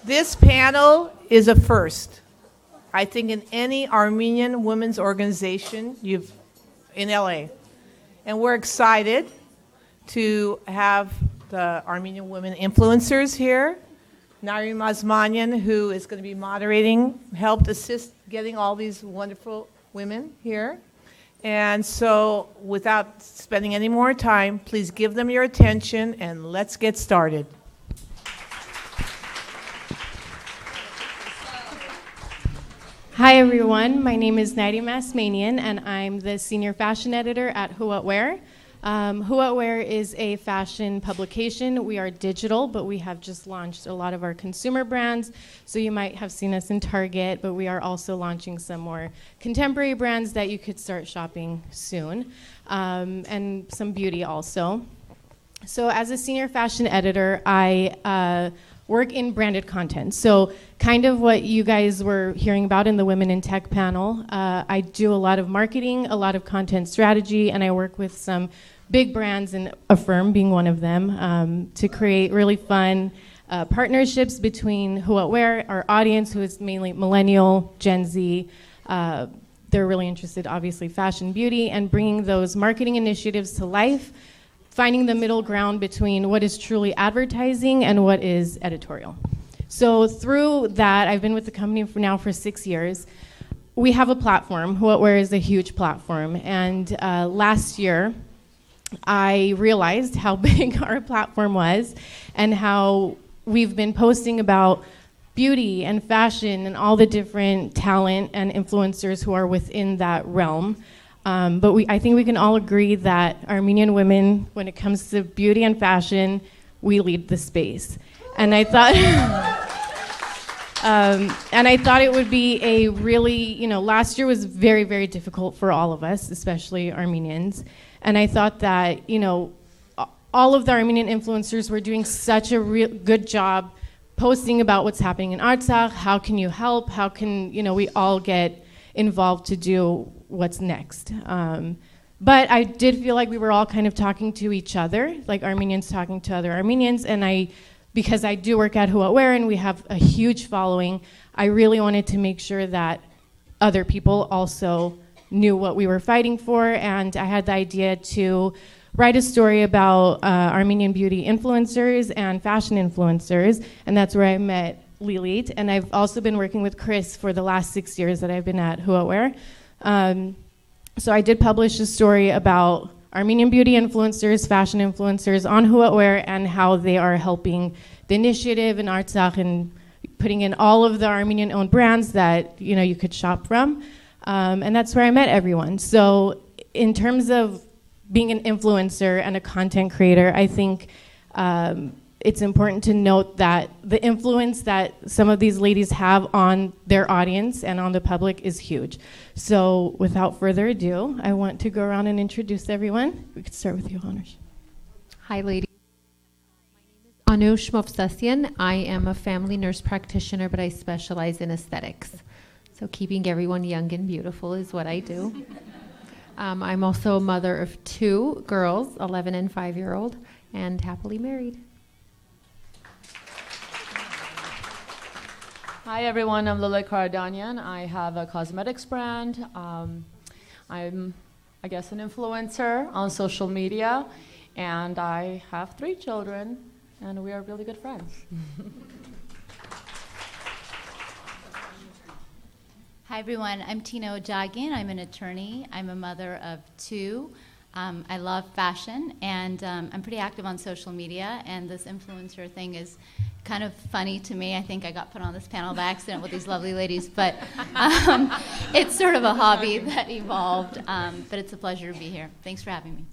This panel is a first, I think, in any Armenian women's organization in LA. And we're excited to have the Armenian women influencers here. Narim Osmanian, who is going to be moderating, helped assist getting all these wonderful women here. And so without spending any more time, please give them your attention and let's get started. Hi everyone, my name is Narim Osmanian and I'm the senior fashion editor at Who What Wear. Who What Wear is a fashion publication. We are digital, but we have just launched a lot of our consumer brands. So you might have seen us in Target, but we are also launching some more contemporary brands that you could start shopping soon, and some beauty also. So as a senior fashion editor, I work in branded content. So kind of what you guys were hearing about in the Women in Tech panel. I do a lot of marketing, a lot of content strategy, and I work with some big brands, and Affirm being one of them, to create really fun partnerships between Who What Wear, our audience, who is mainly millennial, Gen Z. They're really interested, obviously, fashion, beauty, and bringing those marketing initiatives to life, finding the middle ground between what is truly advertising and what is editorial. So through that, I've been with the company for 6 years. We have a platform. Who What Wear is a huge platform. And last year, I realized how big our platform was and how we've been posting about beauty and fashion and all the different talent and influencers who are within that realm. But I think we can all agree that Armenian women, when it comes to beauty and fashion, we lead the space. And I thought, it would be a really, last year was very, very difficult for all of us, especially Armenians. And I thought that, all of the Armenian influencers were doing such a good job posting about what's happening in Artsakh. How can you help? How can, we all get involved to do what's next. But I did feel like we were all kind of talking to each other, like Armenians talking to other Armenians, and because I do work at Who What Wear and we have a huge following, I really wanted to make sure that other people also knew what we were fighting for, and I had the idea to write a story about Armenian beauty influencers and fashion influencers, and that's where I met Lilit, and I've also been working with Chris for the last 6 years that I've been at Who What Wear. So I did publish a story about Armenian beauty influencers, fashion influencers on Who What Wear, and how they are helping the initiative in Artsakh and putting in all of the Armenian-owned brands that you could shop from. And that's where I met everyone. So in terms of being an influencer and a content creator, I think it's important to note that the influence that some of these ladies have on their audience and on the public is huge. So without further ado, I want to go around and introduce everyone. We could start with you, Anush. Hi, ladies. My name is Anush Movsasian. I am a family nurse practitioner, but I specialize in aesthetics. So keeping everyone young and beautiful is what I do. I'm also a mother of 2 girls, 11 and 5-year-old, and happily married. Hi everyone, I'm Lila Karadanyan. I have a cosmetics brand. I'm, I guess, an influencer on social media, and I have 3 children, and we are really good friends. Hi everyone, I'm Tina Ojagin. I'm an attorney. I'm a mother of 2. I love fashion, and I'm pretty active on social media, and this influencer thing is kind of funny to me. I think I got put on this panel by accident with these lovely ladies, but it's sort of a hobby that evolved, but it's a pleasure to be here. Thanks for having me.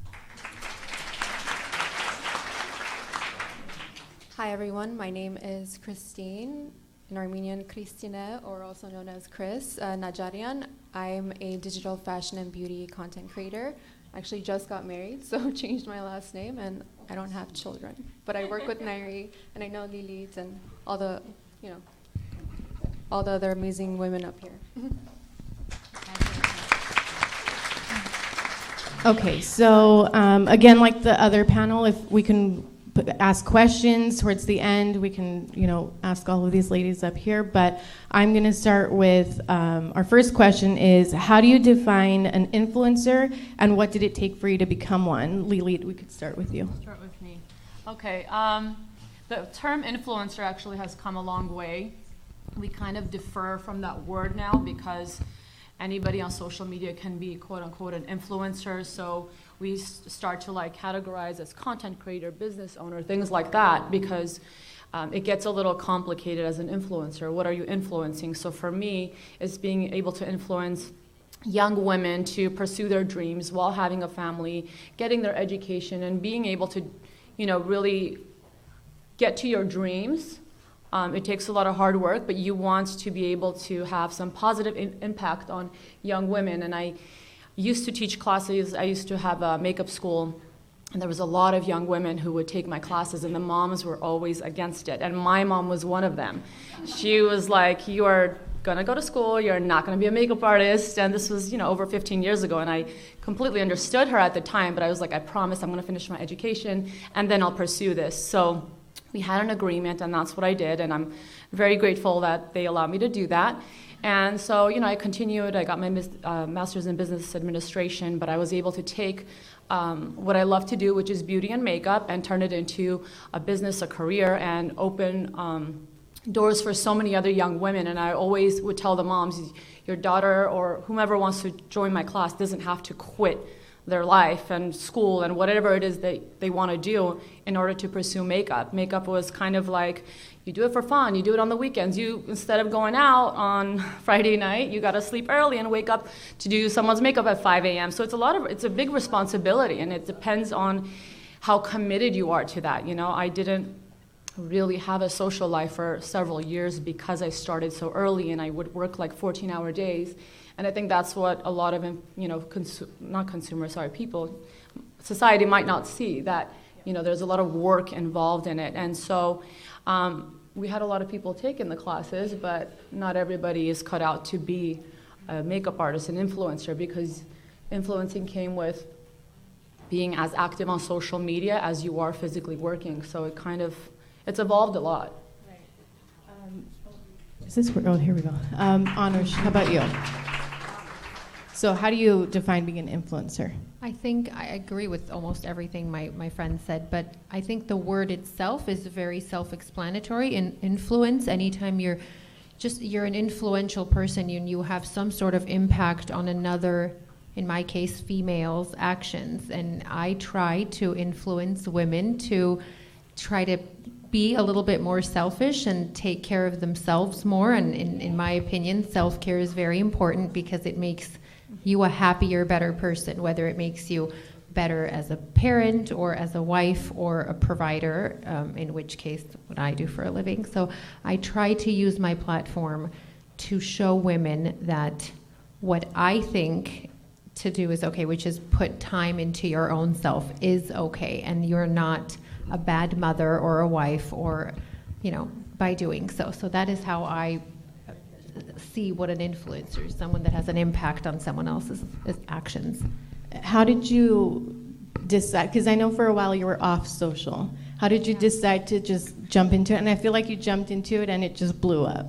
Hi everyone, my name is Christine, in Armenian Christine, or also known as Chris Najarian. I'm a digital fashion and beauty content creator. I actually just got married, so changed my last name, and I don't have children. But I work with Nairi, and I know Lilit and all the other amazing women up here. Okay, so again, like the other panel, if we can ask questions towards the end. We can, ask all of these ladies up here. But I'm going to start with our first question is, how do you define an influencer, and what did it take for you to become one? Lili, we could start with you. Start with me. Okay. The term influencer actually has come a long way. We kind of defer from that word now because anybody on social media can be quote unquote an influencer. So we start to categorize as content creator, business owner, things like that, because it gets a little complicated as an influencer. What are you influencing? So for me, it's being able to influence young women to pursue their dreams while having a family, getting their education, and being able to, really get to your dreams. It takes a lot of hard work, but you want to be able to have some positive impact on young women. And I used to teach classes. I used to have a makeup school, and there was a lot of young women who would take my classes, and the moms were always against it. And my mom was one of them. She was like, you are going to go to school, you're not going to be a makeup artist. And this was, over 15 years ago, and I completely understood her at the time, but I was like, I promise I'm going to finish my education, and then I'll pursue this. So we had an agreement, and that's what I did, and I'm very grateful that they allowed me to do that. And so, I continued. I got my master's in business administration, but I was able to take what I love to do, which is beauty and makeup, and turn it into a business, a career, and open doors for so many other young women. And I always would tell the moms, your daughter or whomever wants to join my class doesn't have to quit their life and school and whatever it is they want to do in order to pursue makeup. Makeup was kind of like, you do it for fun, you do it on the weekends. You, instead of going out on Friday night, you got to sleep early and wake up to do someone's makeup at 5 a.m. So it's a big responsibility, and it depends on how committed you are to that. I didn't really have a social life for several years because I started so early, and I would work 14-hour days. And I think that's what a lot of, people, society might not see, that, there's a lot of work involved in it. And so we had a lot of people taking the classes, but not everybody is cut out to be a makeup artist, an influencer, because influencing came with being as active on social media as you are physically working. So it's evolved a lot. Right. Is this where, here we go. Anush, how about you? So how do you define being an influencer? I think I agree with almost everything my friend said, but I think the word itself is very self-explanatory. In influence, anytime you're an influential person, you have some sort of impact on another, in my case, females' actions. And I try to influence women to try to be a little bit more selfish and take care of themselves more. And in my opinion, self-care is very important because it makes you a happier, better person, whether it makes you better as a parent or as a wife or a provider, in which case what I do for a living. So I try to use my platform to show women that what I think to do is okay, which is put time into your own self, is okay, and you're not a bad mother or a wife or, by doing so. So that is how I see what an influencer is, someone that has an impact on someone else's actions. How did you decide, because I know for a while you were off social, how did you decide to just jump into it? And I feel like you jumped into it and it just blew up.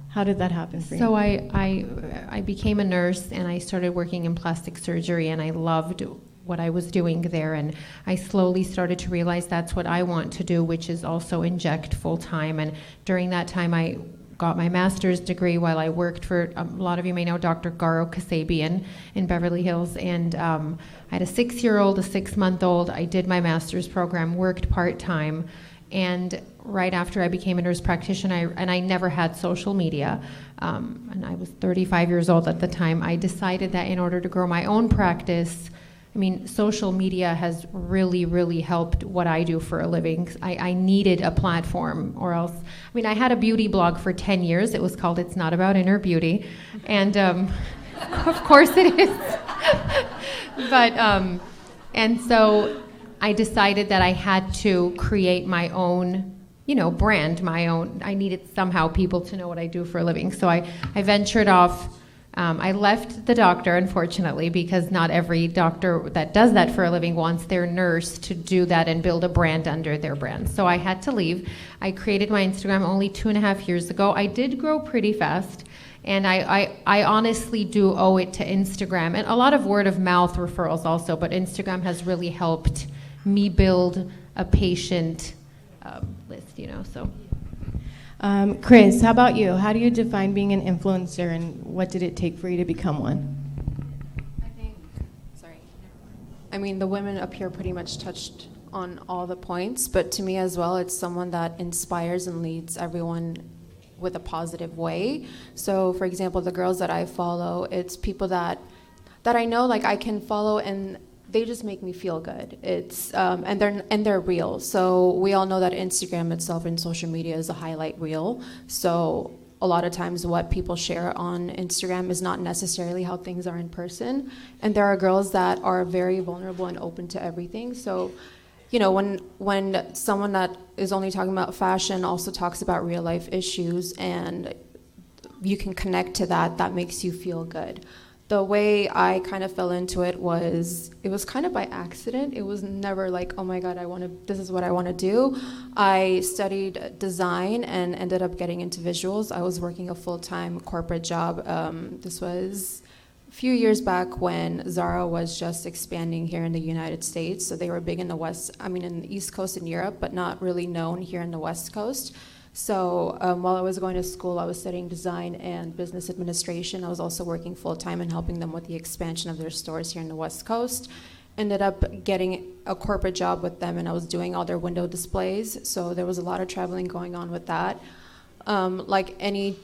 How did that happen for you? So I became a nurse, and I started working in plastic surgery, and I loved what I was doing there, and I slowly started to realize that's what I want to do, which is also inject full time. And during that time I got my master's degree while I worked for, a lot of you may know Dr. Garo Kasabian in Beverly Hills, and I had a 6-year-old, a 6-month-old. I did my master's program, worked part-time, and right after I became a nurse practitioner, and I never had social media, and I was 35 years old at the time, I decided that in order to grow my own practice, social media has really, really helped what I do for a living. I needed a platform, or else, I had a beauty blog for 10 years. It was called It's Not About Inner Beauty. And of course it is. But, and so I decided that I had to create my own, brand, my own. I needed somehow people to know what I do for a living. So I ventured off I left the doctor, unfortunately, because not every doctor that does that for a living wants their nurse to do that and build a brand under their brand. So I had to leave. I created my Instagram only 2.5 years ago. I did grow pretty fast, and I honestly do owe it to Instagram, and a lot of word of mouth referrals also, but Instagram has really helped me build a patient list, so. Chris, how about you? How do you define being an influencer, and what did it take for you to become one? I mean, the women up here pretty much touched on all the points, but to me as well, it's someone that inspires and leads everyone with a positive way. So, for example, the girls that I follow, it's people that I know, like, I can follow, and they just make me feel good. It's and they're real. So we all know that Instagram itself and social media is a highlight reel. So a lot of times what people share on Instagram is not necessarily how things are in person. And there are girls that are very vulnerable and open to everything. So, when someone that is only talking about fashion also talks about real life issues, and you can connect to that, that makes you feel good. The way I kind of fell into it was kind of by accident. It was never like, oh my God, this is what I want to do. I studied design and ended up getting into visuals. I was working a full-time corporate job. This was a few years back when Zara was just expanding here in the United States. So they were big in in the East Coast in Europe, but not really known here in the West Coast. So while I was going to school, I was studying design and business administration. I was also working full-time and helping them with the expansion of their stores here in the West Coast. Ended up getting a corporate job with them, and I was doing all their window displays. So there was a lot of traveling going on with that. Like any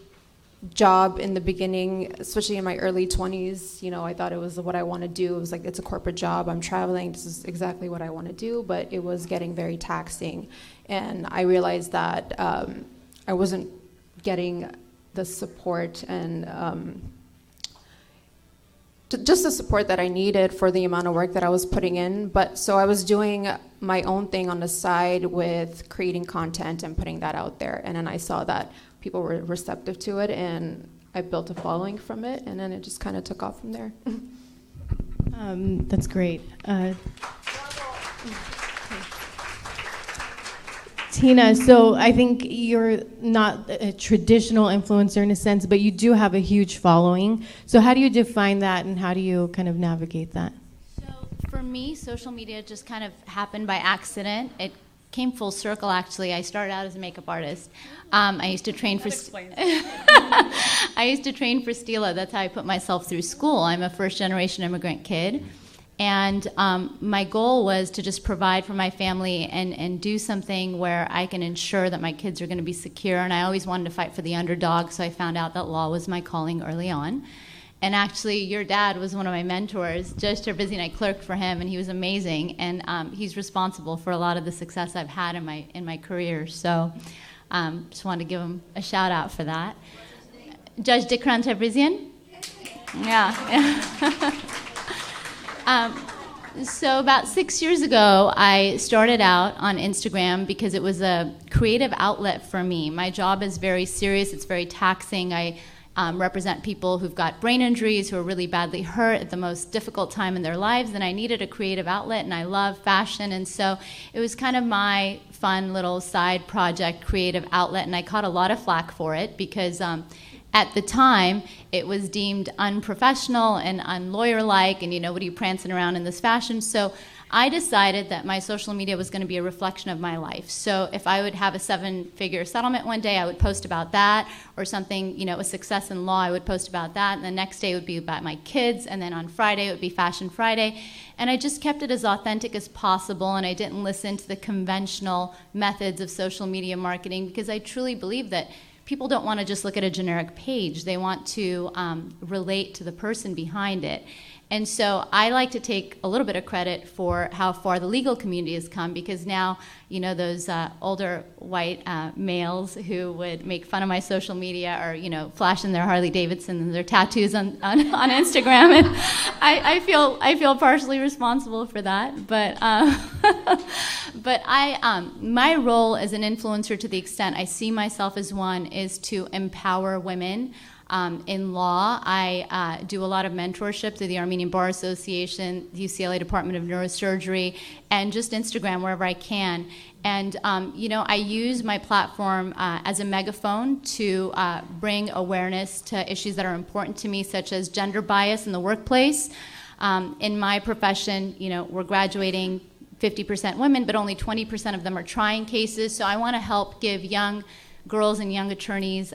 job in the beginning, especially in my early 20s, I thought it was what I want to do. It was like, it's a corporate job, I'm traveling, this is exactly what I want to do, but it was getting very taxing. And I realized that I wasn't getting the support and just the support that I needed for the amount of work that I was putting in. So I was doing my own thing on the side with creating content and putting that out there. And then I saw that people were receptive to it, and I built a following from it, and then it just kind of took off from there. That's great. Tina, so I think you're not a traditional influencer in a sense, but you do have a huge following. So how do you define that, and how do you kind of navigate that? So for me, social media just kind of happened by accident. It came full circle, actually. I started out as a makeup artist. I used to train for I used to train for Stila. That's how I put myself through school. I'm a first-generation immigrant kid. And my goal was to just provide for my family and do something where I can ensure that my kids are going to be secure. And I always wanted to fight for the underdog, so I found out that law was my calling early on. And actually, your dad was one of my mentors. Judge Terbizian, I clerked for him, and he was amazing. And he's responsible for a lot of the success I've had in my career. So just wanted to give him a shout out for that. Judge Dikran Terbizian? Yeah. So about 6 years ago, I started out on Instagram because it was a creative outlet for me. My job is very serious. It's very taxing. I represent people who've got brain injuries, who are really badly hurt at the most difficult time in their lives, and I needed a creative outlet, and I love fashion, and so it was kind of my fun little side project, creative outlet, and I caught a lot of flack for it because at the time, it was deemed unprofessional and unlawyer-like, and what are you prancing around in this fashion? So I decided that my social media was going to be a reflection of my life. So if I would have a 7-figure settlement one day, I would post about that, or something, a success in law, I would post about that, and the next day would be about my kids, and then on Friday it would be Fashion Friday. And I just kept it as authentic as possible, and I didn't listen to the conventional methods of social media marketing, because I truly believe that people don't want to just look at a generic page. They want to relate to the person behind it. And so I like to take a little bit of credit for how far the legal community has come, because now, those older white males who would make fun of my social media or, flashing their Harley Davidson and their tattoos on Instagram. And I feel partially responsible for that. But my role as an influencer, to the extent I see myself as one, is to empower women. In law, I do a lot of mentorship through the Armenian Bar Association, the UCLA Department of Neurosurgery, and just Instagram wherever I can. And, I use my platform as a megaphone to bring awareness to issues that are important to me, such as gender bias in the workplace. In my profession, we're graduating 50% women, but only 20% of them are trying cases. So I want to help give young girls and young attorneys,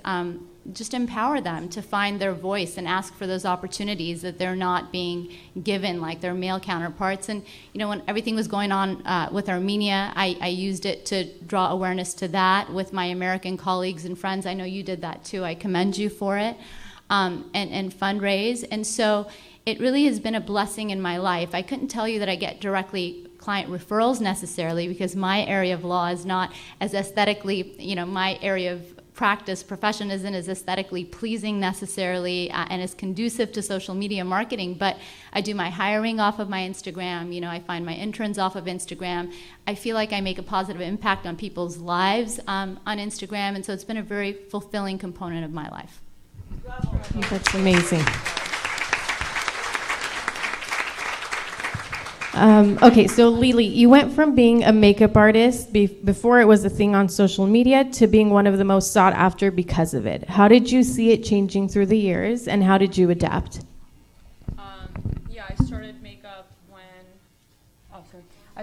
just empower them to find their voice and ask for those opportunities that they're not being given like their male counterparts. And when everything was going on with Armenia, I used it to draw awareness to that with my American colleagues and friends. I know you did that too. I commend you for it, and fundraise. And so it really has been a blessing in my life. I couldn't tell you that I get directly client referrals necessarily, because my area of law is not as aesthetically, my area of practice, profession isn't as aesthetically pleasing necessarily, and as conducive to social media marketing, but I do my hiring off of my Instagram, I find my interns off of Instagram. I feel like I make a positive impact on people's lives on Instagram, and so it's been a very fulfilling component of my life. That's amazing. Okay, so Lily, you went from being a makeup artist before it was a thing on social media to being one of the most sought after because of it. How did you see it changing through the years, and how did you adapt? I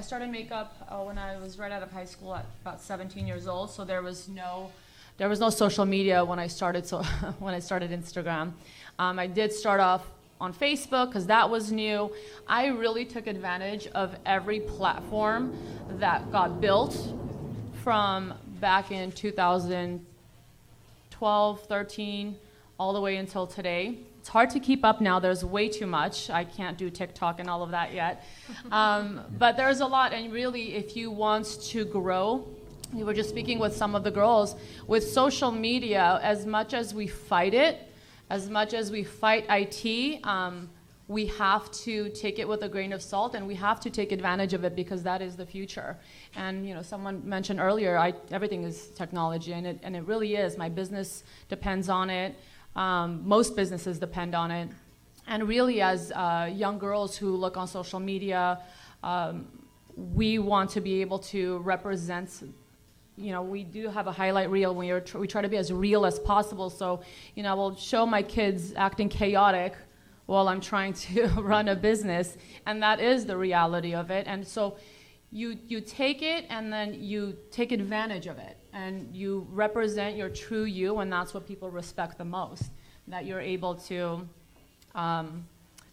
started makeup when I was right out of high school at about 17 years old. So there was no social media when I started. So when I started Instagram, I did start off on Facebook because that was new. I really took advantage of every platform that got built from back in 2012, 13, all the way until today. It's hard to keep up now. There's way too much. I can't do TikTok and all of that yet. But there's a lot, and really, if you want to grow, we were just speaking with some of the girls, with social media, as much as we fight it, as much as we fight IT, we have to take it with a grain of salt, and we have to take advantage of it because that is the future. And someone mentioned earlier, everything is technology, and it really is. My business depends on it. Most businesses depend on it. And really, as young girls who look on social media, we want to be able to represent. We do have a highlight reel. We try to be as real as possible. So, we'll show my kids acting chaotic while I'm trying to run a business, and that is the reality of it. And so, you take it, and then you take advantage of it, and you represent your true you, and that's what people respect the most. That you're able to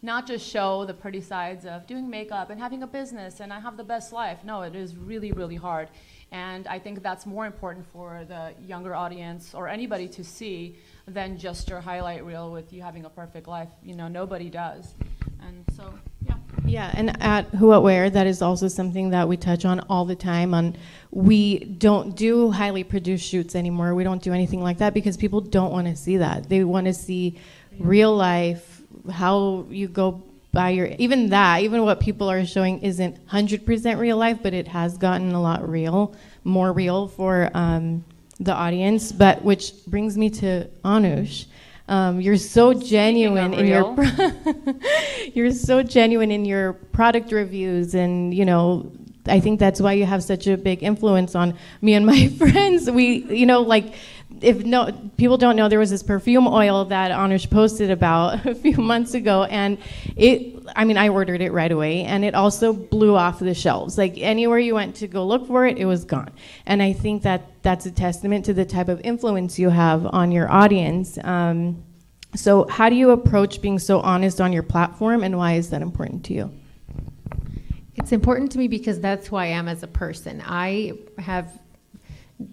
not just show the pretty sides of doing makeup and having a business, and I have the best life. No, it is really, really hard. And I think that's more important for the younger audience or anybody to see than just your highlight reel with you having a perfect life. Nobody does. And so, yeah. Yeah, and at Who What Wear, that is also something that we touch on all the time. We don't do highly produced shoots anymore. We don't do anything like that because people don't want to see that. They want to see real life, how you go by even what people are showing isn't 100% real life, but it has gotten a lot more real for the audience. But which brings me to Anush. You're so genuine in you're so genuine in your product reviews, and I think that's why you have such a big influence on me and my friends. We, people don't know, there was this perfume oil that Anush posted about a few months ago, and I ordered it right away, and it also blew off the shelves. Like anywhere you went to go look for it, it was gone. And I think that's a testament to the type of influence you have on your audience. So how do you approach being so honest on your platform, and why is that important to you? It's important to me because that's who I am as a person.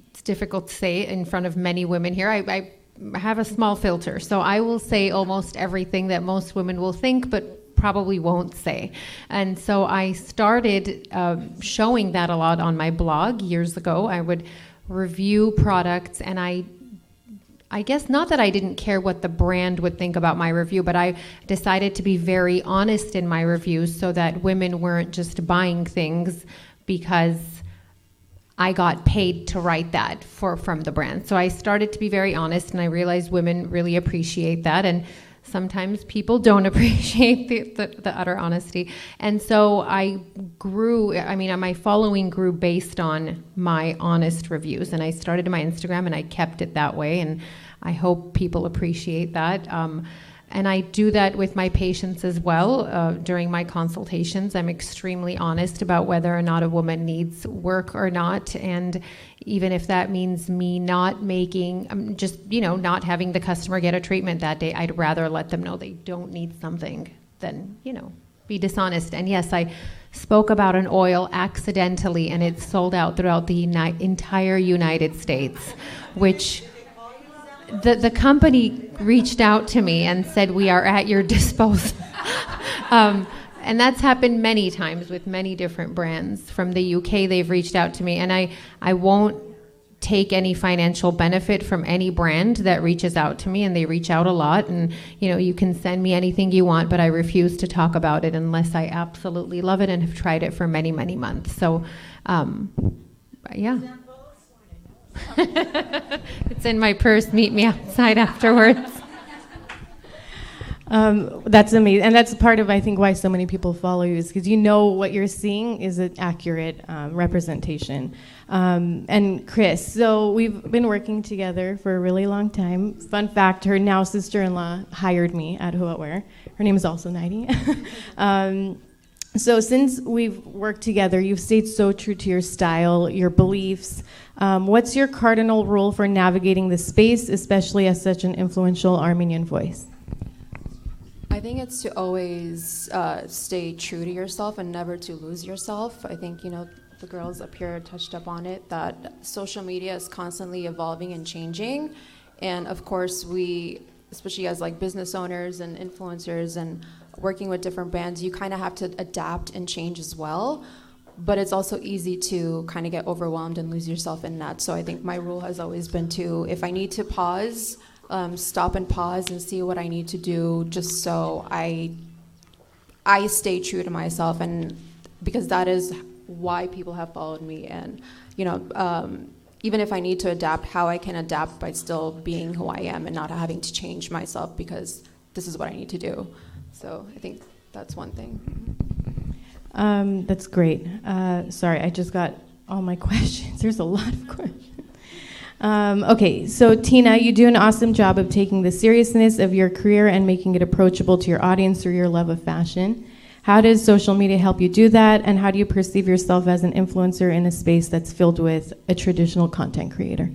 It's difficult to say in front of many women here. I have a small filter, so I will say almost everything that most women will think, but probably won't say. And so I started showing that a lot on my blog years ago. I would review products, and I guess not that I didn't care what the brand would think about my review, but I decided to be very honest in my reviews so that women weren't just buying things because I got paid to write that from the brand. So I started to be very honest, and I realized women really appreciate that, and sometimes people don't appreciate the utter honesty. And so I grew, my following grew based on my honest reviews, and I started my Instagram and I kept it that way, and I hope people appreciate that. And I do that with my patients as well. During my consultations, I'm extremely honest about whether or not a woman needs work or not. And even if that means me not making, not having the customer get a treatment that day, I'd rather let them know they don't need something than, be dishonest. And yes, I spoke about an oil accidentally, and it sold out throughout the entire United States, which... The company reached out to me and said, we are at your disposal. And that's happened many times with many different brands. From the UK, they've reached out to me, and I won't take any financial benefit from any brand that reaches out to me, and they reach out a lot. And, you can send me anything you want, but I refuse to talk about it unless I absolutely love it and have tried it for many, many months. So, yeah. It's in my purse. Meet me outside afterwards. That's amazing. And that's part of, I think, why so many people follow you, is because what you're seeing is an accurate representation. And Chris, so we've been working together for a really long time. Fun fact, her now sister-in-law hired me at Who What Wear. Her name is also Naidi. So since we've worked together, you've stayed so true to your style, your beliefs. What's your cardinal rule for navigating the space, especially as such an influential Armenian voice? I think it's to always stay true to yourself and never to lose yourself. I think, the girls up here touched up on it, that social media is constantly evolving and changing. And of course, we, especially as like business owners and influencers and working with different brands, you kind of have to adapt and change as well. But it's also easy to kind of get overwhelmed and lose yourself in that. So I think my rule has always been to, if I need to pause, stop and pause and see what I need to do, just so I stay true to myself, and because that is why people have followed me. And even if I need to adapt, how I can adapt by still being who I am and not having to change myself because this is what I need to do. So I think that's one thing. That's great. Sorry, I just got all my questions. There's a lot of questions. Okay, so Tina, you do an awesome job of taking the seriousness of your career and making it approachable to your audience through your love of fashion. How does social media help you do that, and how do you perceive yourself as an influencer in a space that's filled with a traditional content creator?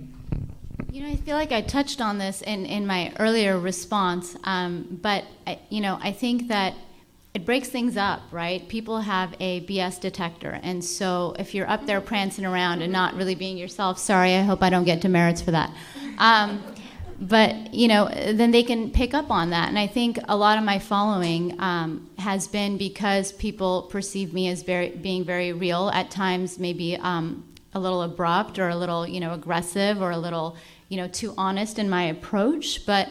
I feel like I touched on this in my earlier response, but I think that it breaks things up, right? People have a BS detector, and so if you're up there prancing around and not really being yourself, sorry, I hope I don't get demerits for that. But then they can pick up on that, and I think a lot of my following has been because people perceive me as being very real. At times, maybe a little abrupt or a little aggressive or a little too honest in my approach, but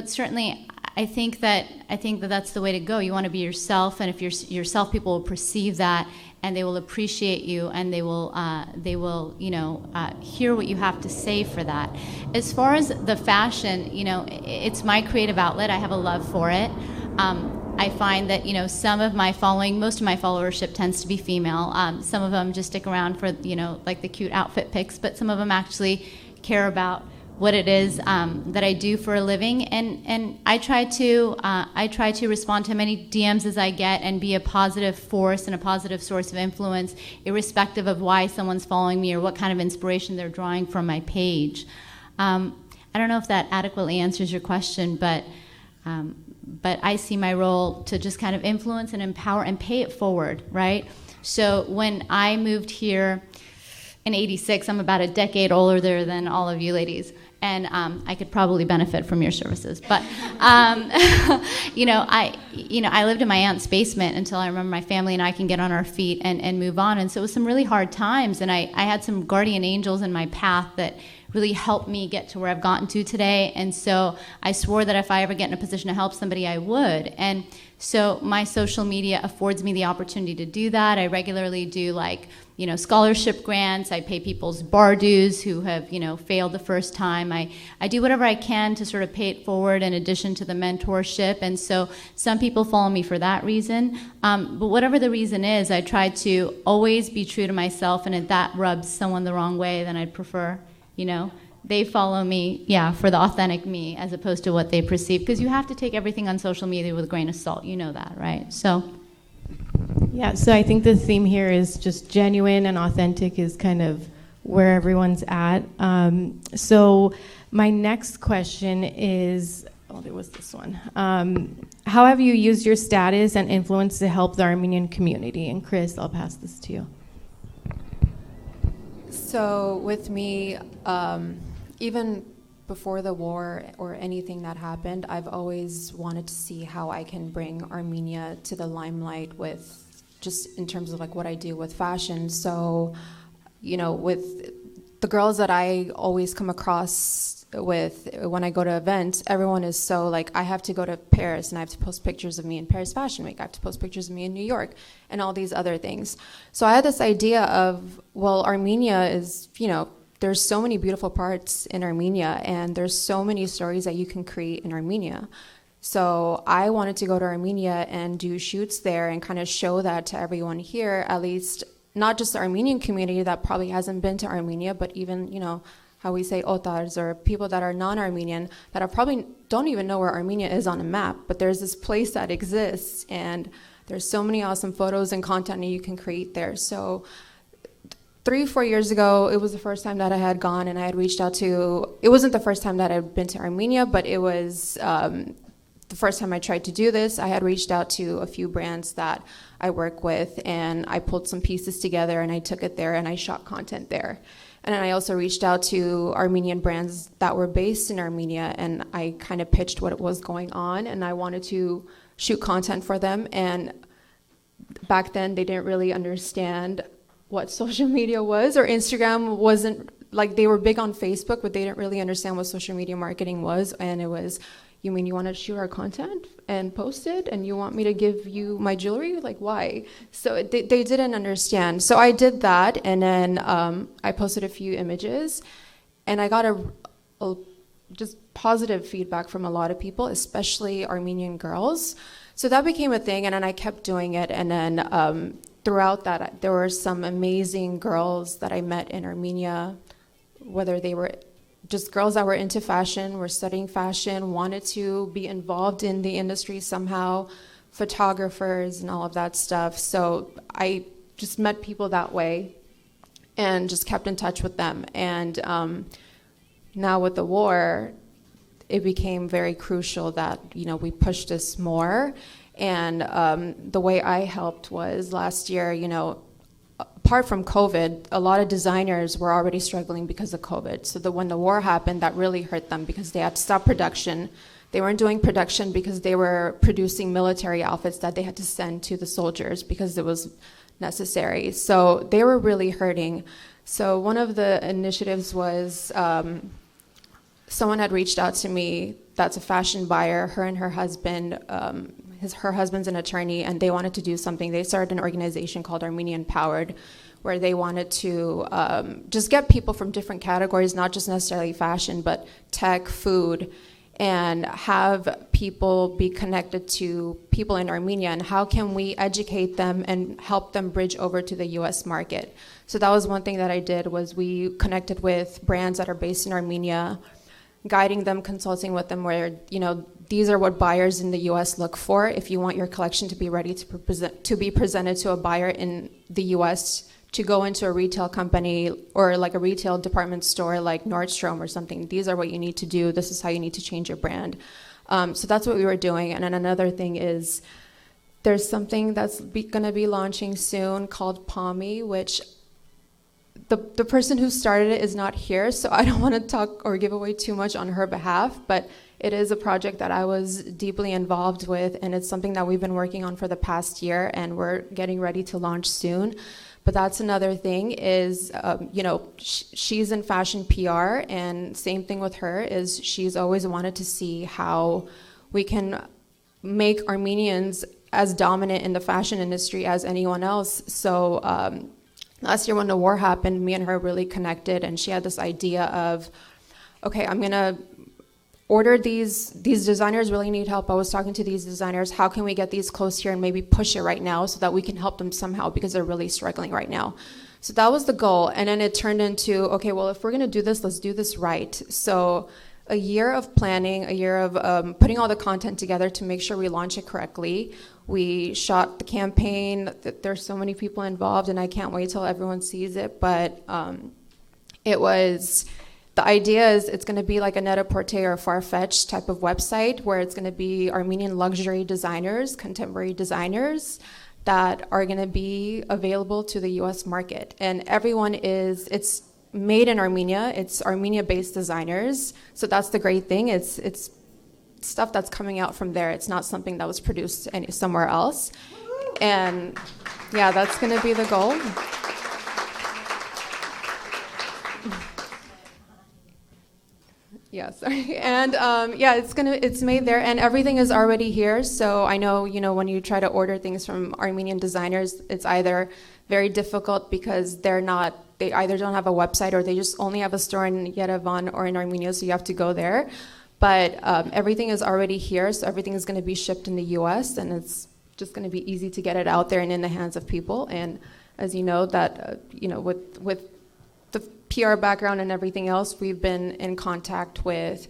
certainly. I think that that's the way to go. You want to be yourself, and if you're yourself, people will perceive that, and they will appreciate you, and they will hear what you have to say for that. As far as the fashion, it's my creative outlet. I have a love for it. I find that some of my following, most of my followership tends to be female. Some of them just stick around for like the cute outfit pics, but some of them actually care about what it is that I do for a living, and I try to respond to many DMs as I get and be a positive force and a positive source of influence, irrespective of why someone's following me or what kind of inspiration they're drawing from my page. I don't know if that adequately answers your question, but I see my role to just kind of influence and empower and pay it forward, right? So when I moved here in '86, I'm about a decade older than all of you ladies, and I could probably benefit from your services. But I lived in my aunt's basement until I remember my family and I can get on our feet and move on. And so it was some really hard times, and I had some guardian angels in my path that really helped me get to where I've gotten to today. And so I swore that if I ever get in a position to help somebody, I would. And So my social media affords me the opportunity to do that. I regularly do scholarship grants. I pay people's bar dues who have, failed the first time. I do whatever I can to sort of pay it forward in addition to the mentorship. And so some people follow me for that reason. But whatever the reason is, I try to always be true to myself. And if that rubs someone the wrong way, then I'd prefer, they follow me, for the authentic me as opposed to what they perceive. Because you have to take everything on social media with a grain of salt. You know that, right? So. Yeah, so I think the theme here is just genuine and authentic is kind of where everyone's at. So my next question is, there was this one. How have you used your status and influence to help the Armenian community? And Chris, I'll pass this to you. So with me, even before the war or anything that happened, I've always wanted to see how I can bring Armenia to the limelight with just in terms of what I do with fashion. So, with the girls that I always come across with when I go to events, everyone is so I have to go to Paris and I have to post pictures of me in Paris Fashion Week. I have to post pictures of me in New York and all these other things. So I had this idea of, Armenia is, there's so many beautiful parts in Armenia and there's so many stories that you can create in Armenia. So I wanted to go to Armenia and do shoots there and kind of show that to everyone here, at least not just the Armenian community that probably hasn't been to Armenia, but even, how we say otars or people that are non-Armenian that are probably don't even know where Armenia is on a map, but there's this place that exists and there's so many awesome photos and content that you can create there. So 3-4 years ago, it was the first time that I had gone and I had reached out to, it wasn't the first time that I'd been to Armenia, but it was the first time I tried to do this. I had reached out to a few brands that I work with and I pulled some pieces together and I took it there and I shot content there. And then I also reached out to Armenian brands that were based in Armenia and I kind of pitched what was going on and I wanted to shoot content for them. And back then they didn't really understand what social media was, or Instagram wasn't, they were big on Facebook, but they didn't really understand what social media marketing was. And it was, you mean you want to shoot our content and post it and you want me to give you my jewelry? Why? So they didn't understand. So I did that and then I posted a few images and I got a just positive feedback from a lot of people, especially Armenian girls. So that became a thing and then I kept doing it and then throughout that there were some amazing girls that I met in Armenia, whether they were just girls that were into fashion, were studying fashion, wanted to be involved in the industry somehow, photographers and all of that stuff. So I just met people that way and just kept in touch with them. And now with the war, it became very crucial that, we push this more. And the way I helped was last year, apart from COVID, a lot of designers were already struggling because of COVID. So when the war happened, that really hurt them because they had to stop production. They weren't doing production because they were producing military outfits that they had to send to the soldiers because it was necessary. So they were really hurting. So one of the initiatives was someone had reached out to me that's a fashion buyer, her and her husband, her husband's an attorney, and they wanted to do something. They started an organization called Armenian Powered, where they wanted to just get people from different categories, not just necessarily fashion, but tech, food, and have people be connected to people in Armenia, and how can we educate them and help them bridge over to the US market. So that was one thing that I did, was we connected with brands that are based in Armenia, guiding them, consulting with them where, these are what buyers in the US look for if you want your collection to be ready to be presented to a buyer in the US to go into a retail company or a retail department store like Nordstrom or something. These are what you need to do. This is how you need to change your brand. So that's what we were doing. And then another thing is there's something that's going to be launching soon called Pommy, which the person who started it is not here, so I don't want to talk or give away too much on her behalf, but it is a project that I was deeply involved with, and it's something that we've been working on for the past year, and we're getting ready to launch soon. But that's another thing is, she's in fashion PR, and same thing with her is she's always wanted to see how we can make Armenians as dominant in the fashion industry as anyone else. So last year when the war happened, me and her really connected, and she had this idea of, okay, I'm gonna order these designers really need help. I was talking to these designers, how can we get these clothes here and maybe push it right now so that we can help them somehow, because they're really struggling right now. So that was the goal. And then it turned into, okay, well, if we're gonna do this, let's do this right. So a year of planning, a year of putting all the content together to make sure we launch it correctly. We shot the campaign. There's so many people involved, and I can't wait till everyone sees it. But the idea is it's going to be like a Net-a-Porter or Farfetch type of website, where it's going to be Armenian luxury designers, contemporary designers that are going to be available to the US market. And it's made in Armenia. It's Armenia-based designers. So that's the great thing. It's stuff that's coming out from there. It's not something that was produced somewhere else. And yeah, that's going to be the goal. Yeah, sorry. And it's made there, and everything is already here. So I know, when you try to order things from Armenian designers, it's either very difficult because they either don't have a website, or they just only have a store in Yerevan or in Armenia, so you have to go there. But everything is already here, so everything is going to be shipped in the US, and it's just going to be easy to get it out there and in the hands of people. And as you know, that with the PR background and everything else, we've been in contact with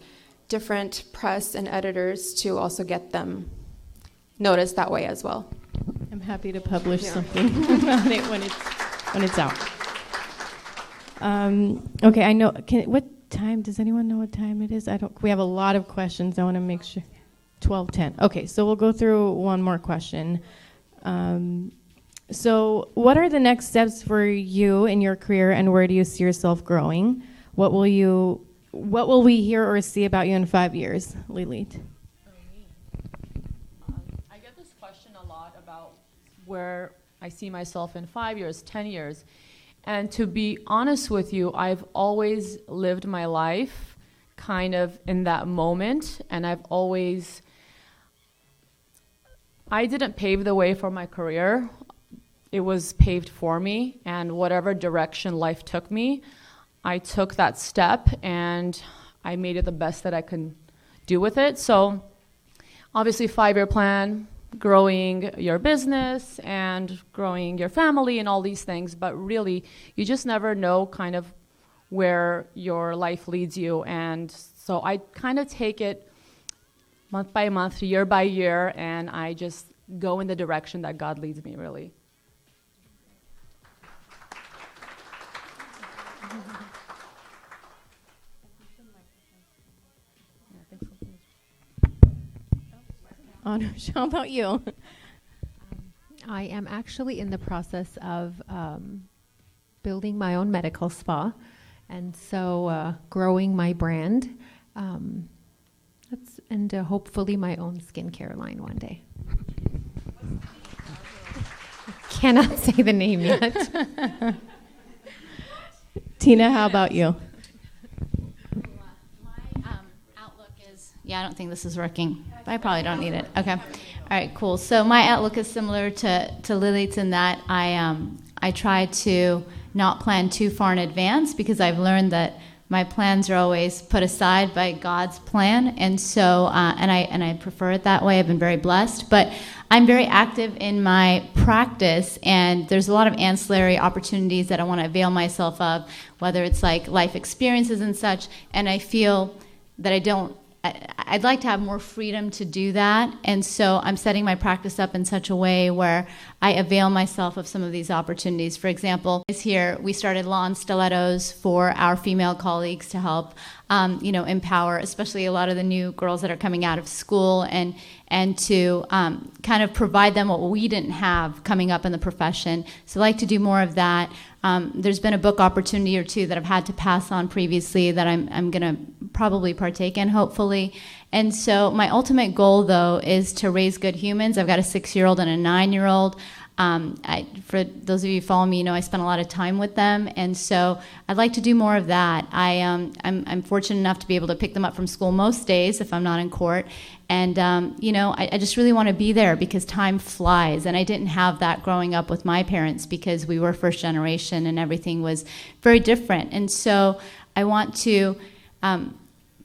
different press and editors to also get them noticed that way as well. I'm happy to publish something about it when it's out. Okay, I know. What time? Does anyone know what time it is? We have a lot of questions. I want to make sure. 12:10. Okay, so we'll go through one more question. So what are the next steps for you in your career, and where do you see yourself growing? What will we hear or see about you in 5 years, Lilit? I get this question a lot about where I see myself in 5 years, 10 years. And to be honest with you, I've always lived my life kind of in that moment, and I didn't pave the way for my career. It was paved for me, and whatever direction life took me, I took that step and I made it the best that I could do with it. So obviously 5-year plan, growing your business and growing your family and all these things, but really you just never know kind of where your life leads you. And so I kind of take it month by month, year by year, and I just go in the direction that God leads me, really. Anush, how about you? I am actually in the process of building my own medical spa, and so growing my brand, and hopefully my own skincare line one day. Cannot say the name yet. Tina, how about you? Yeah, I don't think this is working, but I probably don't need it. Okay. All right, cool. So my outlook is similar to Lilith's in that I try to not plan too far in advance, because I've learned that my plans are always put aside by God's plan, and so and I prefer it that way. I've been very blessed, but I'm very active in my practice, and there's a lot of ancillary opportunities that I want to avail myself of, whether it's like life experiences and such, and I feel that I'd like to have more freedom to do that, and so I'm setting my practice up in such a way where I avail myself of some of these opportunities. For example, this year we started lawn stilettos for our female colleagues to help, empower, especially a lot of the new girls that are coming out of school, and to kind of provide them what we didn't have coming up in the profession. So I like to do more of that. There's been a book opportunity or two that I've had to pass on previously that I'm going to probably partake in, hopefully. And so my ultimate goal, though, is to raise good humans. I've got a 6-year-old and a 9-year-old. For those of you who follow me, you know I spend a lot of time with them, and so I'd like to do more of that. I'm fortunate enough to be able to pick them up from school most days if I'm not in court, and I just really want to be there because time flies, and I didn't have that growing up with my parents because we were first generation and everything was very different, and so I want to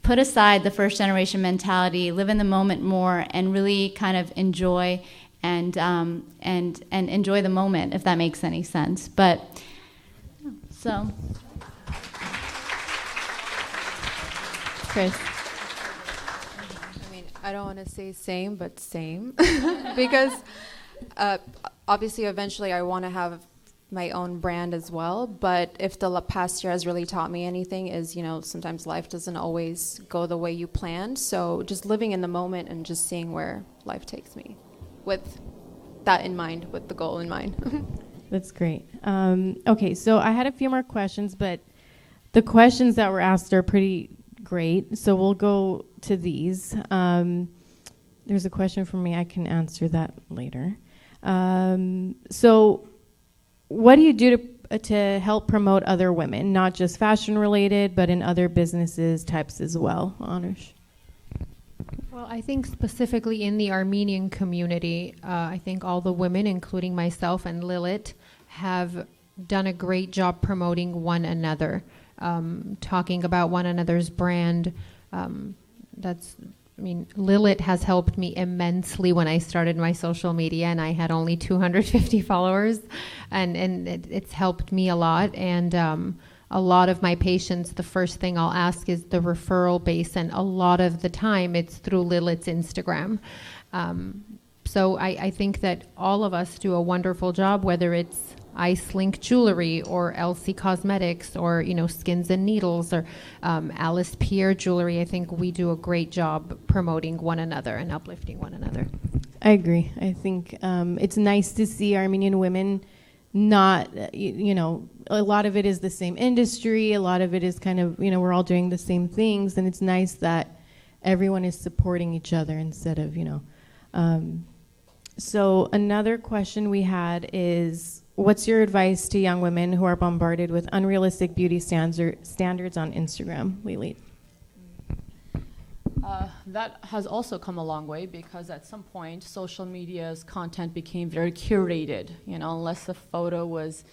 put aside the first generation mentality, live in the moment more, and really kind of enjoy and enjoy the moment, if that makes any sense. But so, Chris. I mean, I don't want to say same, but same, because obviously eventually I want to have my own brand as well. But if the past year has really taught me anything is, sometimes life doesn't always go the way you planned. So just living in the moment and just seeing where life takes me with that in mind, with the goal in mind. That's great. Okay, so I had a few more questions, but the questions that were asked are pretty great. So we'll go to these. There's a question for me. I can answer that later. So what do you do to help promote other women, not just fashion related, but in other businesses types as well, Anush? Well, I think specifically in the Armenian community, I think all the women, including myself and Lilith, have done a great job promoting one another, talking about one another's brand. Lilith has helped me immensely when I started my social media and I had only 250 followers, and it's helped me a lot. And a lot of my patients, the first thing I'll ask is the referral base, and a lot of the time it's through Lilith's Instagram. So I think that all of us do a wonderful job, whether it's Ice Link Jewelry or Elsie Cosmetics or, Skins and Needles or Alice Pierre Jewelry. I think we do a great job promoting one another and uplifting one another. I agree. I think it's nice to see Armenian women not, a lot of it is the same industry. A lot of it is kind of, we're all doing the same things. And it's nice that everyone is supporting each other instead of, So another question we had is, what's your advice to young women who are bombarded with unrealistic beauty standards on Instagram, Lili? That has also come a long way because at some point social media's content became very curated. Unless the photo was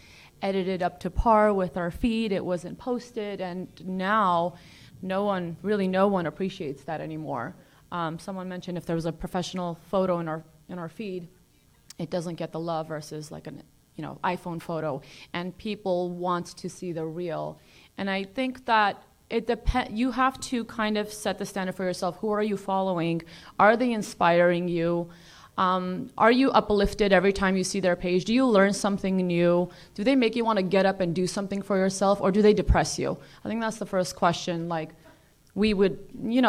edited up to par with our feed, it wasn't posted, and now no one appreciates that anymore. Someone mentioned if there was a professional photo in our feed, it doesn't get the love versus like an iPhone photo, and people want to see the real. And I think that you have to kind of set the standard for yourself. Who are you following? Are they inspiring you? Are you uplifted every time you see their page? Do you learn something new? Do they make you want to get up and do something for yourself, or do they depress you? I think that's the first question. Like, we would,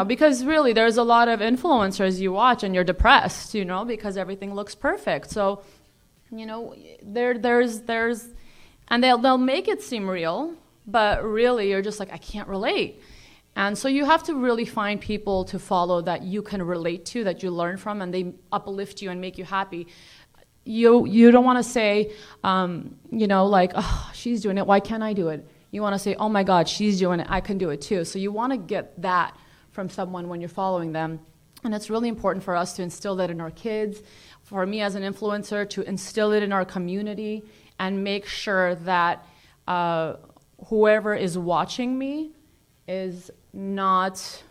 because really there's a lot of influencers you watch and you're depressed, because everything looks perfect. So, there's, and they'll make it seem real, but really you're just like, I can't relate. And so you have to really find people to follow that you can relate to, that you learn from, and they uplift you and make you happy. You don't want to say, oh, she's doing it, why can't I do it? You want to say, oh my God, she's doing it, I can do it too. So you want to get that from someone when you're following them. And it's really important for us to instill that in our kids, for me as an influencer to instill it in our community and make sure that whoever is watching me is not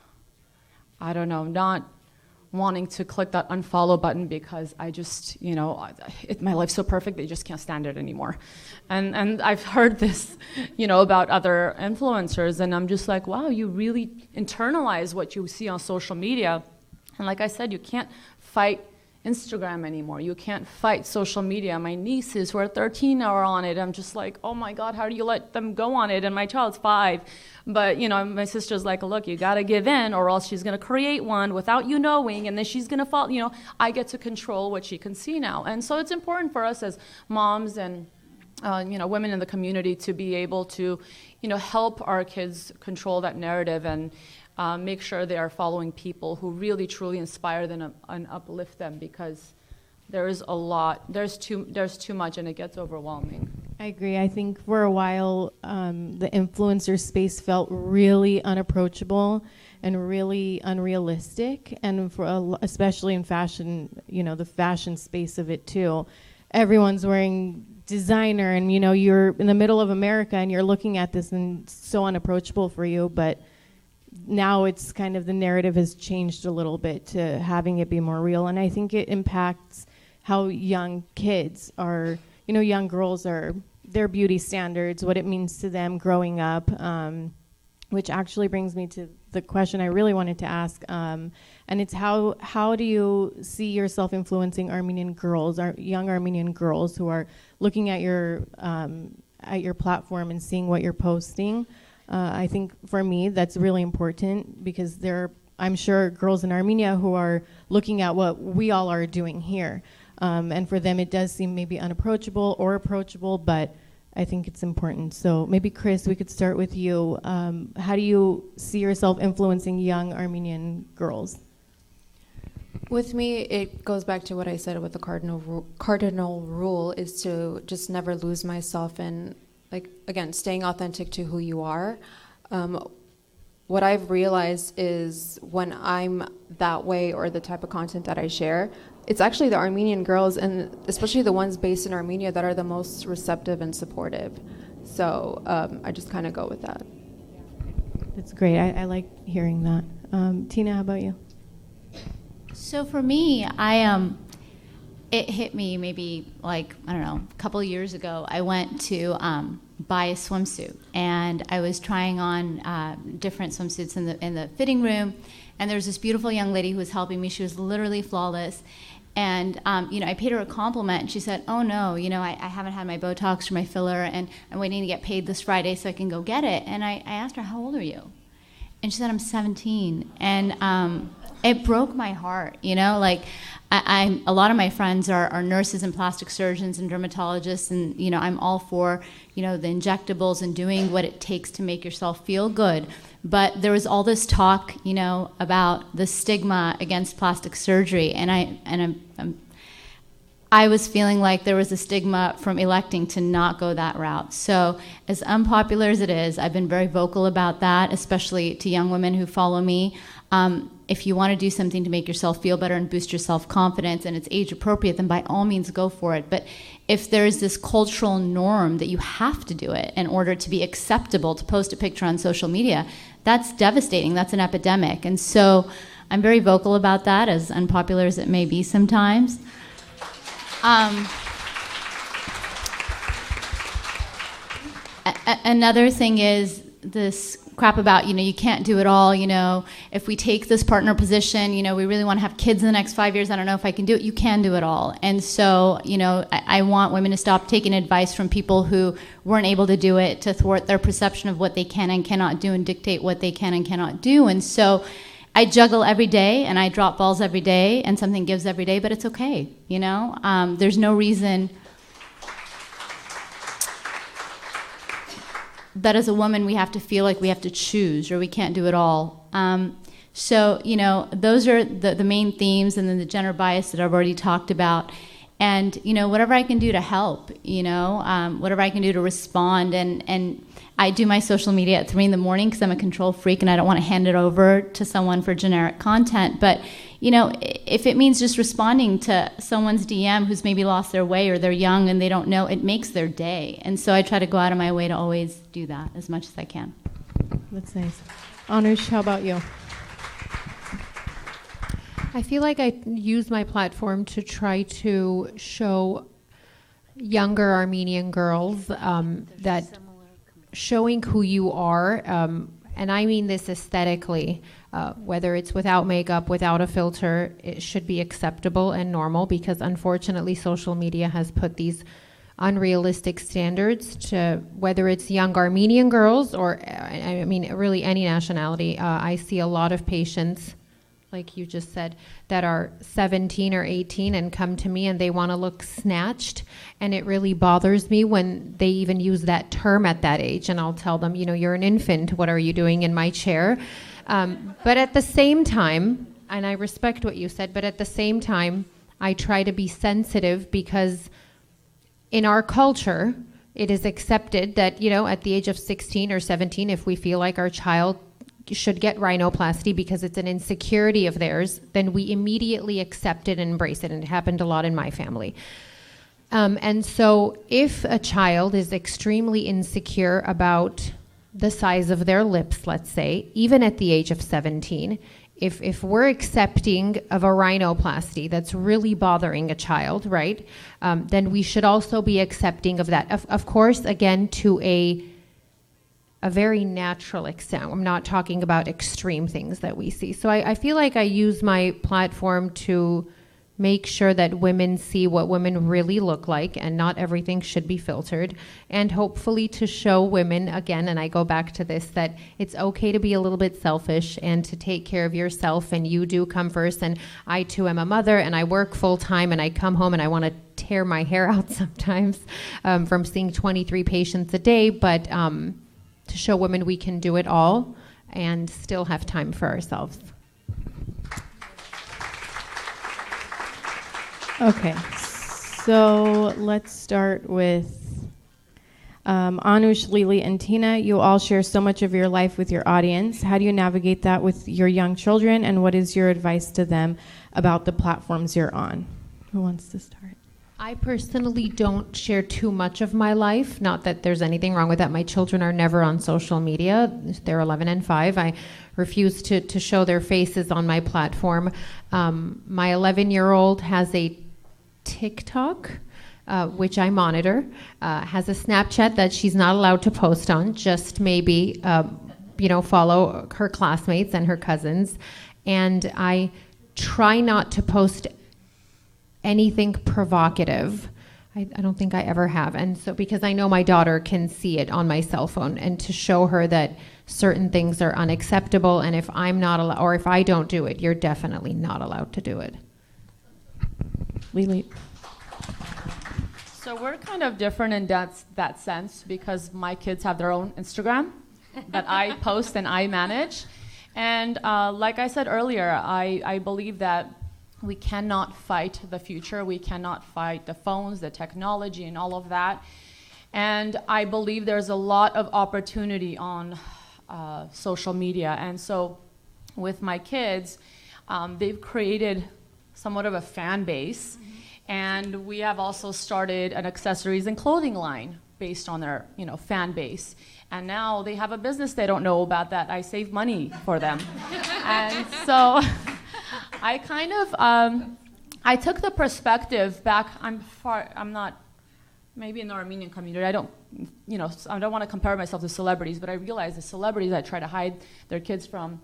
wanting to click that unfollow button because I just, my life's so perfect they just can't stand it anymore. And I've heard this, about other influencers, and I'm just like, wow, you really internalize what you see on social media. And like I said, you can't fight Instagram anymore. You can't fight social media. My nieces who are 13 are on it. I'm just like, oh my God, how do you let them go on it? And my child's 5. But, my sister's like, look, you got to give in or else she's going to create one without you knowing, and then she's going to fall. I get to control what she can see now. And so it's important for us as moms and, women in the community to be able to, help our kids control that narrative and make sure they are following people who really, truly inspire them and uplift them, because there is a lot. There's too much, and it gets overwhelming. I agree. I think for a while, the influencer space felt really unapproachable and really unrealistic, and especially in fashion, the fashion space of it too. Everyone's wearing designer, and you're in the middle of America, and you're looking at this, and it's so unapproachable for you. But now it's kind of the narrative has changed a little bit to having it be more real, and I think it impacts how young kids are. Young girls are, their beauty standards, what it means to them growing up, which actually brings me to the question I really wanted to ask, and it's how do you see yourself influencing Armenian girls, young Armenian girls who are looking at your platform and seeing what you're posting? I think for me that's really important because I'm sure girls in Armenia who are looking at what we all are doing here. And for them, it does seem maybe unapproachable or approachable, but I think it's important. So maybe, Chris, we could start with you. How do you see yourself influencing young Armenian girls? With me, it goes back to what I said with the cardinal rule is to just never lose myself and, again, staying authentic to who you are. What I've realized is when I'm that way or the type of content that I share, it's actually the Armenian girls, and especially the ones based in Armenia, that are the most receptive and supportive. So I just kind of go with that. That's great. I like hearing that. Tina, how about you? So for me, it hit me maybe a couple of years ago. I went to buy a swimsuit, and I was trying on different swimsuits in the fitting room, and there was this beautiful young lady who was helping me. She was literally flawless. And, I paid her a compliment, and she said, oh, no, I haven't had my Botox or my filler, and I'm waiting to get paid this Friday so I can go get it. And I asked her, how old are you? And she said, I'm 17. And it broke my heart, a lot of my friends are nurses and plastic surgeons and dermatologists, and, I'm all for, the injectables and doing what it takes to make yourself feel good. But there was all this talk, about the stigma against plastic surgery, and I was feeling like there was a stigma from electing to not go that route. So as unpopular as it is, I've been very vocal about that, especially to young women who follow me. If you want to do something to make yourself feel better and boost your self-confidence, and it's age appropriate, then by all means go for it. But if there's this cultural norm that you have to do it in order to be acceptable to post a picture on social media, that's devastating. That's an epidemic. And so I'm very vocal about that, as unpopular as it may be sometimes. Another thing is this crap about, you can't do it all, if we take this partner position, we really want to have kids in the next 5 years, I don't know if I can do it. You can do it all. And so, I want women to stop taking advice from people who weren't able to do it, to thwart their perception of what they can and cannot do and dictate what they can and cannot do. And so I juggle every day, and I drop balls every day, and something gives every day, but it's okay, there's no reason that as a woman we have to feel like we have to choose or we can't do it all. So, those are the main themes, and then the gender bias that I've already talked about. And, whatever I can do to help, whatever I can do to respond. And I do my social media at 3 a.m. because I'm a control freak and I don't want to hand it over to someone for generic content. But, if it means just responding to someone's DM who's maybe lost their way or they're young and they don't know, it makes their day. And so I try to go out of my way to always do that as much as I can. That's nice. Anush, how about you? I feel like I use my platform to try to show younger Armenian girls that showing who you are, and I mean this aesthetically, whether it's without makeup, without a filter, it should be acceptable and normal, because unfortunately social media has put these unrealistic standards to whether it's young Armenian girls or, I mean, really any nationality. I see a lot of patients, like you just said, that are 17 or 18 and come to me and they want to look snatched, and it really bothers me when they even use that term at that age. And I'll tell them, you're an infant, what are you doing in my chair? But at the same time, and I respect what you said, but at the same time, I try to be sensitive because in our culture, it is accepted that, at the age of 16 or 17, if we feel like our child should get rhinoplasty because it's an insecurity of theirs, then we immediately accept it and embrace it. And it happened a lot in my family. And so if a child is extremely insecure about the size of their lips, let's say, even at the age of 17, if we're accepting of a rhinoplasty that's really bothering a child, right, then we should also be accepting of that. Of course, again, to a very natural extent. I'm not talking about extreme things that we see. So I feel like I use my platform to make sure that women see what women really look like, and not everything should be filtered, and hopefully to show women, again, and I go back to this, that it's okay to be a little bit selfish and to take care of yourself, and you do come first. And I too am a mother, and I work full time, and I come home and I want to tear my hair out sometimes from seeing 23 patients a day, but to show women we can do it all and still have time for ourselves. Okay, so let's start with Anush, Lily, and Tina. You all share so much of your life with your audience. How do you navigate that with your young children, and what is your advice to them about the platforms you're on? Who wants to start? I personally don't share too much of my life. Not that there's anything wrong with that. My children are never on social media. They're 11 and 5. I refuse to show their faces on my platform. My 11-year-old has a TikTok, which I monitor, has a Snapchat that she's not allowed to post on, just maybe, follow her classmates and her cousins. And I try not to post anything provocative. I don't think I ever have. And so, because I know my daughter can see it on my cell phone, and to show her that certain things are unacceptable, and if I'm not allowed, or if I don't do it, you're definitely not allowed to do it. Lily. So we're kind of different in that sense, because my kids have their own Instagram that I post and I manage. And like I said earlier, I believe that we cannot fight the future. We cannot fight the phones, the technology, and all of that. And I believe there's a lot of opportunity on social media. And so with my kids, they've created somewhat of a fan base. And we have also started an accessories and clothing line based on their, fan base. And now they have a business they don't know about that I save money for them. And so I kind of, I took the perspective back. I'm not, maybe in the Armenian community, I don't want to compare myself to celebrities, but I realize the celebrities that try to hide their kids from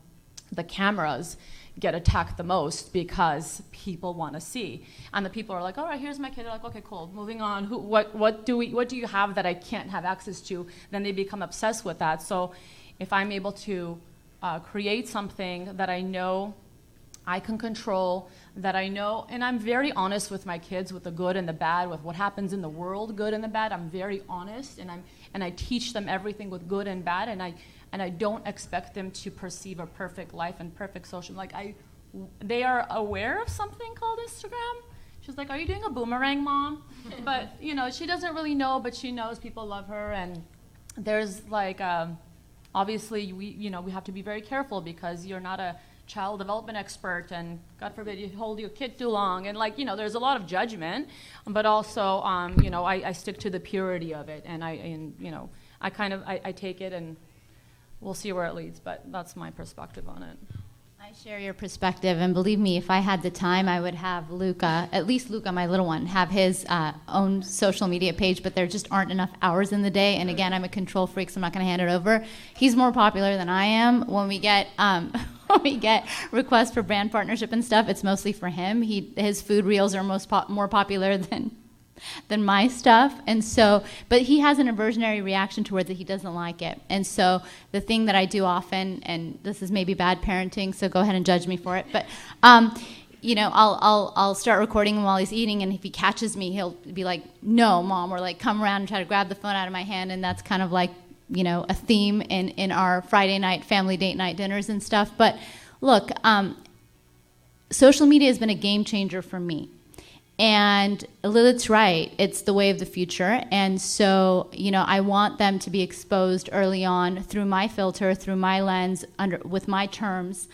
the cameras get attacked the most, because people want to see. And the people are like, all right, here's my kid. They're like, okay, cool, moving on. What do you have that I can't have access to? Then they become obsessed with that. So if I'm able to create something that I know I can control, that I know, and I'm very honest with my kids, with the good and the bad, with what happens in the world, good and the bad. I'm very honest, and I teach them everything with good and bad, and I don't expect them to perceive a perfect life and perfect social. They are aware of something called Instagram. She's like, "Are you doing a boomerang, Mom?" But she doesn't really know, but she knows people love her, and there's obviously we have to be very careful, because you're not a child development expert, and God forbid you hold your kid too long, and there's a lot of judgment, but also I stick to the purity of it, and I take it, and we'll see where it leads, but that's my perspective on it. I share your perspective, and believe me, if I had the time, I would have Luca, at least Luca, my little one, have his own social media page, but there just aren't enough hours in the day, and again, I'm a control freak, so I'm not going to hand it over. He's more popular than I am. When we get requests for brand partnership and stuff, it's mostly for him. His food reels are more popular than my stuff, and so, but he has an aversionary reaction towards it. He doesn't like it, and so the thing that I do often, and this is maybe bad parenting, so go ahead and judge me for it, but I'll start recording him while he's eating, and if he catches me, he'll be like, "No, Mom," or come around and try to grab the phone out of my hand, and that's kind of a theme in our Friday night family date night dinners and stuff. But look, social media has been a game changer for me. And Lilith's right. It's the way of the future. And so, I want them to be exposed early on through my filter, through my lens, with my terms,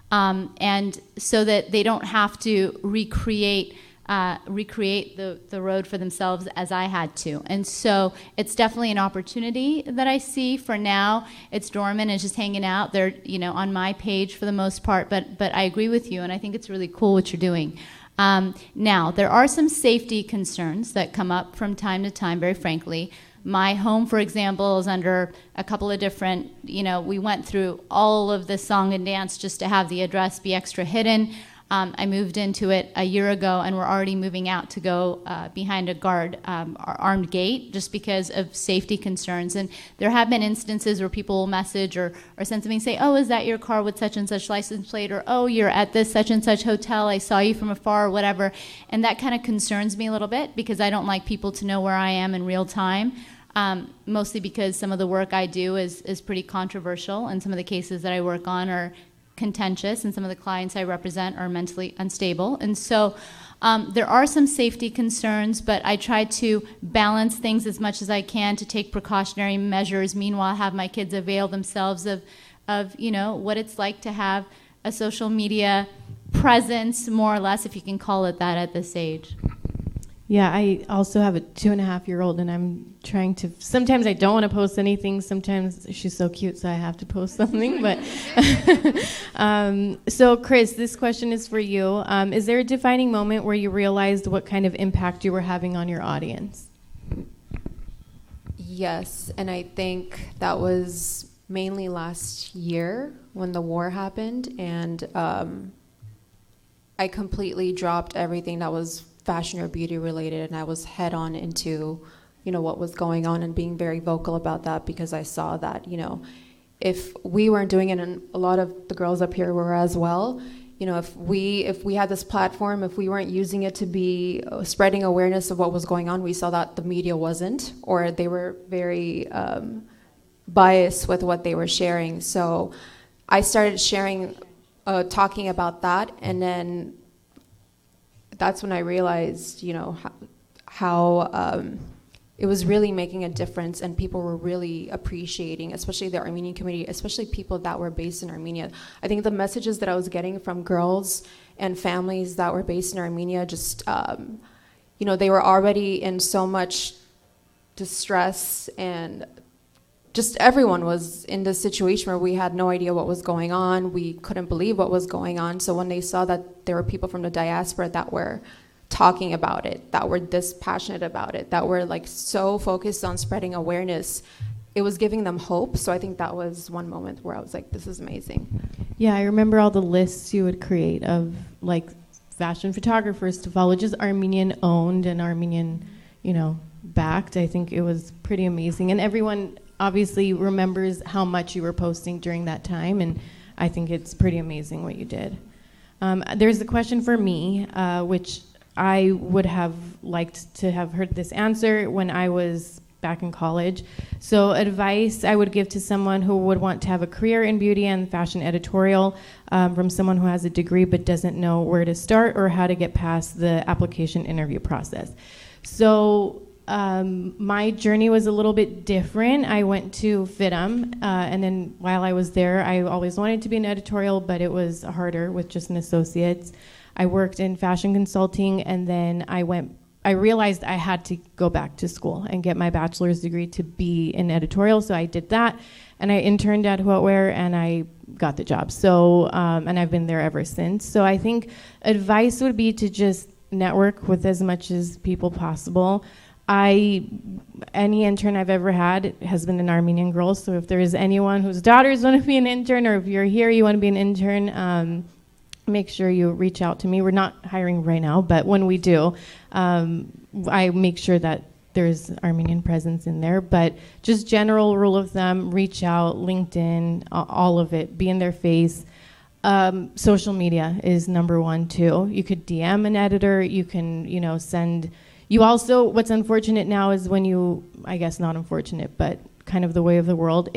and so that they don't have to recreate the road for themselves as I had to. And so it's definitely an opportunity that I see. For now, it's dormant, it's just hanging out. They're, on my page for the most part, but I agree with you, and I think it's really cool what you're doing. Now, there are some safety concerns that come up from time to time, very frankly. My home, for example, is under a couple of different, we went through all of the song and dance just to have the address be extra hidden. I moved into it a year ago, and we're already moving out to go behind a armed gate, just because of safety concerns. And there have been instances where people will message or send something and say, oh, is that your car with such and such license plate? Or, oh, you're at this such and such hotel, I saw you from afar, or whatever. And that kind of concerns me a little bit, because I don't like people to know where I am in real time. Mostly because some of the work I do is pretty controversial, and some of the cases that I work on are contentious, and some of the clients I represent are mentally unstable. And so there are some safety concerns, but I try to balance things as much as I can to take precautionary measures, meanwhile have my kids avail themselves of what it's like to have a social media presence, more or less, if you can call it that, at this age. Yeah, I also have a 2.5-year-old, and I'm trying to, sometimes I don't want to post anything, sometimes she's so cute, so I have to post something, but, so Chris, this question is for you. Is there a defining moment where you realized what kind of impact you were having on your audience? Yes, and I think that was mainly last year when the war happened, and I completely dropped everything that was fashion or beauty related, and I was head on into, what was going on, and being very vocal about that, because I saw that, if we weren't doing it, and a lot of the girls up here were as well, if we had this platform, if we weren't using it to be spreading awareness of what was going on, we saw that the media wasn't, or they were very biased with what they were sharing. So I started sharing, talking about that, and then that's when I realized, how it was really making a difference, and people were really appreciating, especially the Armenian community, especially people that were based in Armenia. I think the messages that I was getting from girls and families that were based in Armenia, just, they were already in so much distress, and just everyone was in this situation where we had no idea what was going on. We couldn't believe what was going on. So when they saw that there were people from the diaspora that were talking about it, that were this passionate about it, that were like so focused on spreading awareness, it was giving them hope. So I think that was one moment where I was like, this is amazing. Yeah, I remember all the lists you would create of like fashion photographers to follow, just Armenian owned and Armenian, backed. I think it was pretty amazing. And everyone obviously remembers how much you were posting during that time, and I think it's pretty amazing what you did. There's a question for me, which I would have liked to have heard this answer when I was back in college. So advice I would give to someone who would want to have a career in beauty and fashion editorial, from someone who has a degree but doesn't know where to start or how to get past the application interview process. So my journey was a little bit different. I went to FITM, and then while I was there, I always wanted to be an editorial, but it was harder with just an associate's. I worked in fashion consulting, and then I realized I had to go back to school and get my bachelor's degree to be in editorial, so I did that, and I interned at Whoatwear, and I got the job. So, and I've been there ever since. So I think advice would be to just network with as much as people possible. Any intern I've ever had has been an Armenian girl, so if there is anyone whose daughters want to be an intern, or if you're here, you want to be an intern, make sure you reach out to me. We're not hiring right now, but when we do, I make sure that there's Armenian presence in there. But just general rule of thumb, reach out, LinkedIn, all of it, be in their face. Social media is number one too. You could DM an editor, you can, send. You also, what's unfortunate now is I guess not unfortunate, but kind of the way of the world.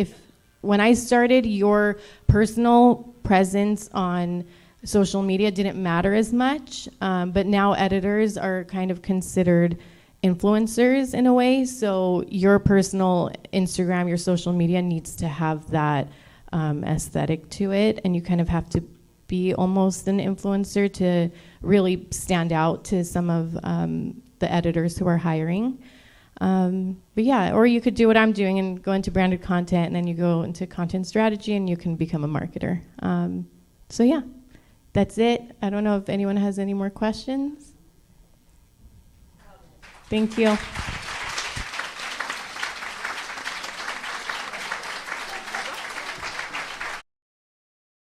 When I started, your personal presence on social media didn't matter as much, but now editors are kind of considered influencers in a way. So your personal Instagram, your social media needs to have that aesthetic to it, and you kind of have to be almost an influencer to really stand out to some of the editors who are hiring. But yeah, or you could do what I'm doing and go into branded content, and then you go into content strategy and you can become a marketer. So yeah, that's it. I don't know if anyone has any more questions. Thank you.